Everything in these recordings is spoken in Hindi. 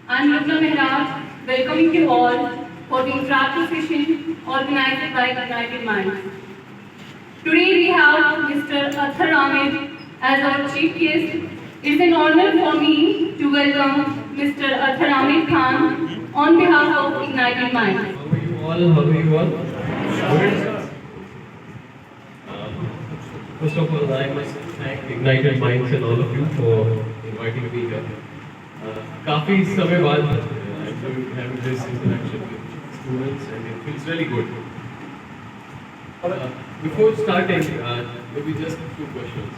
I'm Lubna Mehraj, welcoming you all for the interactive session organized by United Minds. Today we have Mr. Athar Amir as our chief guest. It's an honor for me to welcome Mr. Athar Amir Khan on behalf of Ignited Minds. How are you all? How are you all? Good. First of all, I must thank Ignited Minds and all of you for inviting me here. काफी समय बाद I'm having this interaction with students and it feels really good. Before starting, maybe just a few questions.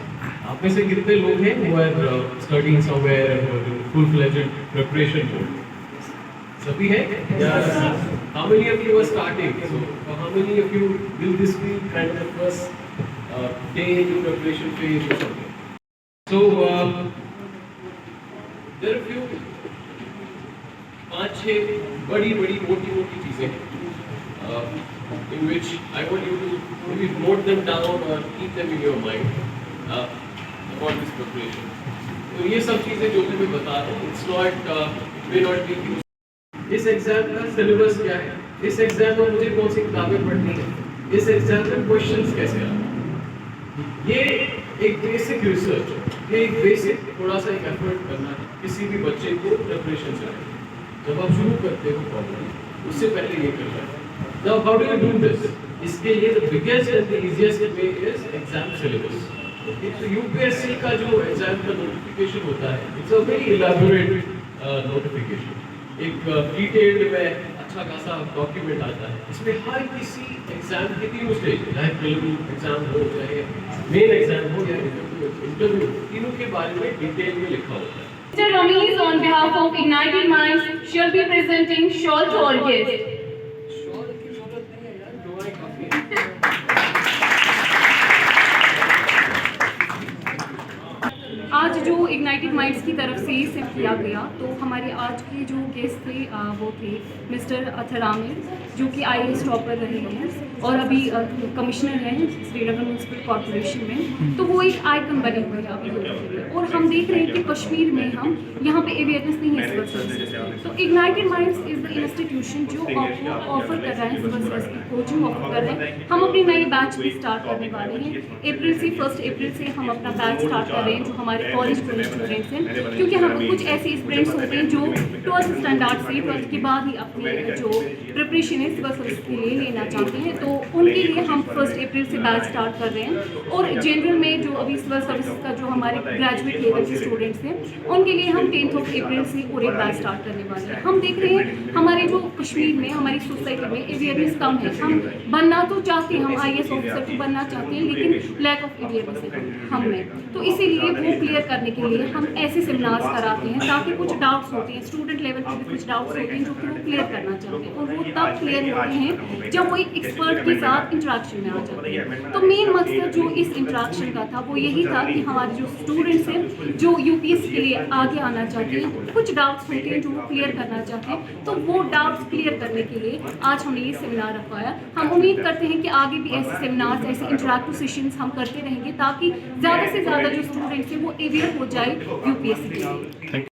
आप में से कितने लोग हैं who are studying somewhere or in full-fledged preparation mode? सभी हैं? Yes. How many of you are starting? So, how many of you will this be kind of the first day in preparation phase or something? So, there are a few 5-6 बड़ी मोटी चीजें हैं in which I want you to maybe note them down or keep them in your mind about this preparation. तो ये सब चीजें जो भी मैं बता रहा हूँ, it's not may not be used. इस एग्जाम का सिलेबस क्या है, इस एग्जाम में मुझे कौन सी किताबें पढ़नी है, इस एग्जाम में क्वेश्चंस कैसे आए, ये एक बेसिक रिसर्च, ये एक बेसिक थोड़ा सा एक एफर्ट करना है किसी भी बच्चे को प्रिपरेशन से। जब आप शुरू करते हो प्रॉब्लम, उससे पहले ये करना है। Now how do you do this? इसके लिए the biggest and the easiest way is exam syllabus. Okay, so UPSC का जो एग्जाम का नोटिफिकेशन होता है, it's a very elaborate notification. एक डिटेल्ड में अच्छा खासा डॉक्यूमेंट आता है। इसमें हर किसी एग्जाम के तीनों स्टेज, चाहे प्रीलिम एग्जाम हो, चाहे मेन एग्जाम हो या इंटरव्यू, तीनों के बारे में डिटेल में लिखा होता है। Mr. Ramiz, on behalf of Ignited Minds, shall be presenting shawl to all guests. Shawl की जरूरत नहीं है यार, दुआएं काफी हैं। आज जो इग्नाइटेड माइंड्स की तरफ से सेव किया गया, तो हमारे आज के जो गेस्ट थे वो थे मिस्टर अथर आमिर, जो कि IAS टॉपर रहे हैं और अभी कमिश्नर हैं श्रीनगर म्यूनसिपल कॉर्पोरेशन में। तो वो एक आइकन बने हुए हैं अभी, और हम देख रहे हैं कि कश्मीर में हम यहाँ पे अवेयरनेस नहीं है सिविल सर्विसेज। तो ignited minds is the institution जो आपको ऑफर कर रहा है सिविल सर्विस की कोचिंग ऑफर कर रहे हैं। हम अपनी नई बैच भी स्टार्ट करने वाले हैं अप्रैल से, 1 अप्रैल से हम अपना बैच स्टार्ट कर रहे हैं, जो हमारे कॉलेज के स्टूडेंट्स हैं, क्योंकि हम कुछ ऐसे स्टूडेंट्स होते हैं जो 12th स्टैंडर्ड से 12th के बाद ही अपने जो प्रिपरेशन है सिविल सर्विस के लिए लेना चाहते हैं, तो उनके लिए हम 1 अप्रैल से बैच स्टार्ट कर रहे हैं। और जनरल में जो अभी सिविल सर्विस का जो हमारे ग्रेजुएट लेवल के स्टूडेंट्स हैं, उनके लिए हम 10th अप्रैल से और एक बैच स्टार्ट करने वाले हैं। हम देख रहे हैं हमारे जो कश्मीर में, हमारी सोसाइटी में अवेयरनेस कम है। हम बनना तो चाहते हैं, हम IAS ऑफिसर तो बनना चाहते हैं, लेकिन लैक ऑफ अवेयरनेस है हम में। तो इसीलिए वो क्लियर करने के लिए हम ऐसे सेमिनार्स कराते हैं, ताकि कुछ डाउट्स होते हैं स्टूडेंट लेवल पे भी कुछ डाउट्स होते हैं जो कि वो क्लियर करना चाहते हैं, और वो तब क्लियर होते हैं जब वो एक एक्सपर्ट के साथ इंटरेक्शन में आ जाते हैं। तो मेन मकसद जो इस इंटरेक्शन का था वो यही था कि हमारे जो स्टूडेंट्स हैं जो UPSC के लिए आगे आना चाहते हैं, कुछ डाउट्स होते हैं जो वो क्लियर करना चाहते हैं, तो वो डाउट्स क्लियर करने के लिए आज हमने ये सेमिनार रखवाया। हम उम्मीद करते हैं कि आगे भी ऐसे सेमिनार्स, ऐसे इंटरेक्टिव सेशंस हम करते रहेंगे, ताकि ज़्यादा से ज़्यादा जो स्टूडेंट्स हैं वो अवेयर हो जाए UPSC के लिए।